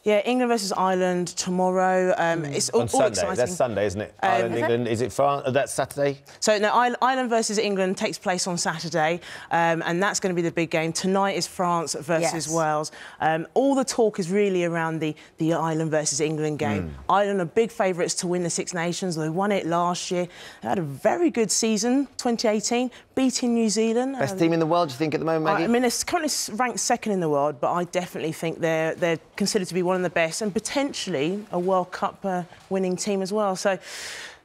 Yeah, England versus Ireland tomorrow. It's all Sunday. exciting. That's Sunday, isn't it? Ireland, England. Is it France? That's Saturday? So, no, Ireland versus England takes place on Saturday, and that's going to be the big game. Tonight is France versus Wales. All the talk is really around the Ireland versus England game. Ireland are big favourites to win the Six Nations. They won it last year. They had a very good season, 2018, beating New Zealand. Best team in the world, do you think, at the moment, Maggie? I mean, they're currently ranked second in the world, but I definitely think they're considered to be one of the best and potentially a World Cup winning team as well. So,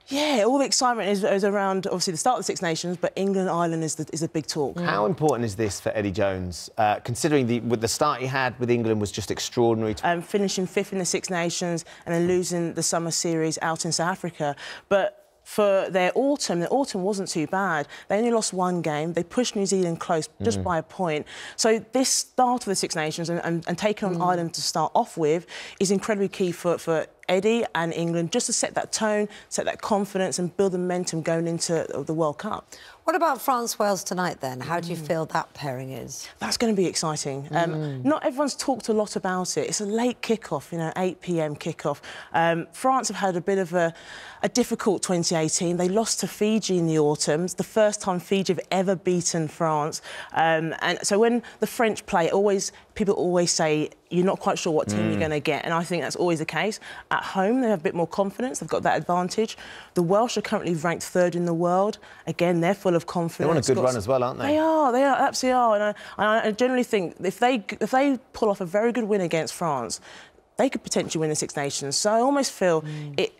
yeah, all the excitement is around, obviously, the start of the Six Nations, but England-Ireland is the big talk. How important is this for Eddie Jones, considering the start he had with England was just extraordinary? Finishing fifth in the Six Nations and then losing the summer series out in South Africa. But for their autumn wasn't too bad. They only lost one game. They pushed New Zealand close just by a point. So this start of the Six Nations and taking on Ireland to start off with is incredibly key for Eddie and England, just to set that tone, set that confidence and build the momentum going into the World Cup. What about France-Wales tonight, then? How do you feel that pairing is? That's going to be exciting. Not everyone's talked a lot about it. It's a late kick-off, you know, 8 p.m. kick-off. France have had a bit of a difficult 2018. They lost to Fiji in the autumn. It's the first time Fiji have ever beaten France. And so when the French play, people always say, you're not quite sure what team you're going to get, and I think that's always the case. At home, they have a bit more confidence. They've got that advantage. The Welsh are currently ranked third in the world. Again, they're full of confidence. They're on a good run as well, aren't they? They absolutely are. And I generally think if they pull off a very good win against France, they could potentially win the Six Nations. So I almost feel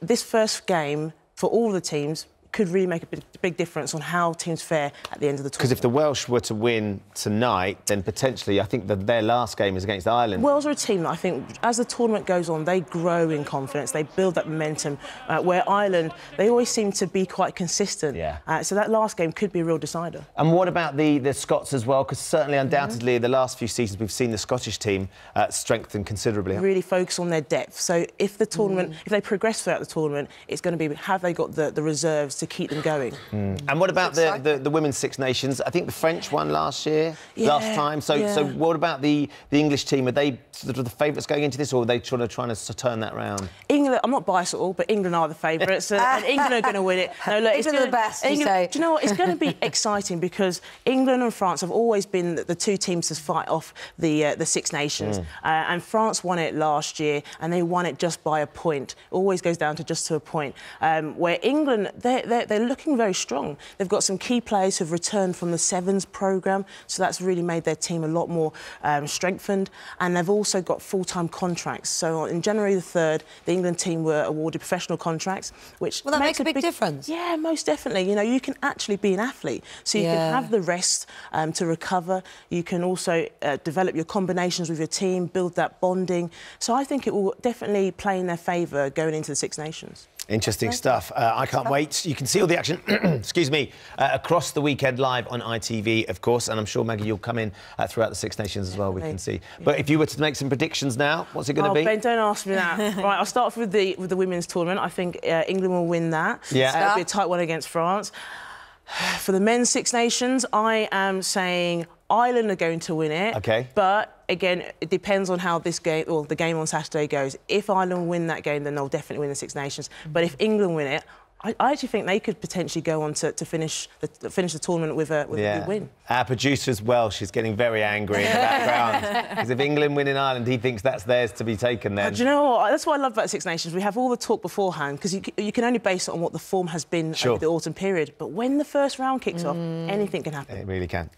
this first game, for all the teams, could really make a big difference on how teams fare at the end of the tournament. Because if the Welsh were to win tonight, then potentially I think that their last game is against Ireland. Wales are a team that I think, as the tournament goes on, they grow in confidence, they build that momentum, where Ireland, they always seem to be quite consistent. Yeah. So that last game could be a real decider. And what about the Scots as well? Because certainly, undoubtedly, the last few seasons we've seen the Scottish team strengthen considerably. Really focus on their depth. So if the tournament, if they progress throughout the tournament, it's going to be, have they got the reserves to keep them going? And what about the Women's Six Nations? I think the French won last time. So what about the English team? Are they sort of the favourites going into this, or are they trying to turn that round? England, I'm not biased at all, but England are the favourites, and England are going to win it. No, look, it's the best, you say. Do you know what? It's going to be exciting because England and France have always been the two teams to fight off the Six Nations, and France won it last year, and they won it just by a point. It always goes down to just a point. Where England, they're looking very strong. They've got some key players who've returned from the Sevens programme, so that's really made their team a lot more strengthened, and they've also got full-time contracts. So on January the 3rd, the England team were awarded professional contracts, which that makes a big difference. Yeah, most definitely. You know, you can actually be an athlete, so you can have the rest to recover. You can also develop your combinations with your team, build that bonding. So I think it will definitely play in their favour going into the Six Nations. Interesting stuff. I can't wait. You can see all the action, excuse me, across the weekend live on ITV, of course, and I'm sure, Maggie, you'll come in throughout the Six Nations as well, we can see. But if you were to make some predictions now, what's it going to be? Ben, don't ask me that. Right, I'll start off with the women's tournament. I think England will win that. Yeah. It'll be a tight one against France. For the men's Six Nations, I am saying Ireland are going to win it. OK. But, again, it depends on how this game, or the game on Saturday goes. If Ireland win that game, then they'll definitely win the Six Nations. But if England win it, I actually think they could potentially go on to finish the tournament with a good win. Our producer as well, she's getting very angry in the background. Because if England win in Ireland, he thinks that's theirs to be taken then. Do you know what? That's what I love about Six Nations. We have all the talk beforehand, because you can only base it on what the form has been over the autumn period. But when the first round kicks off, anything can happen. It really can.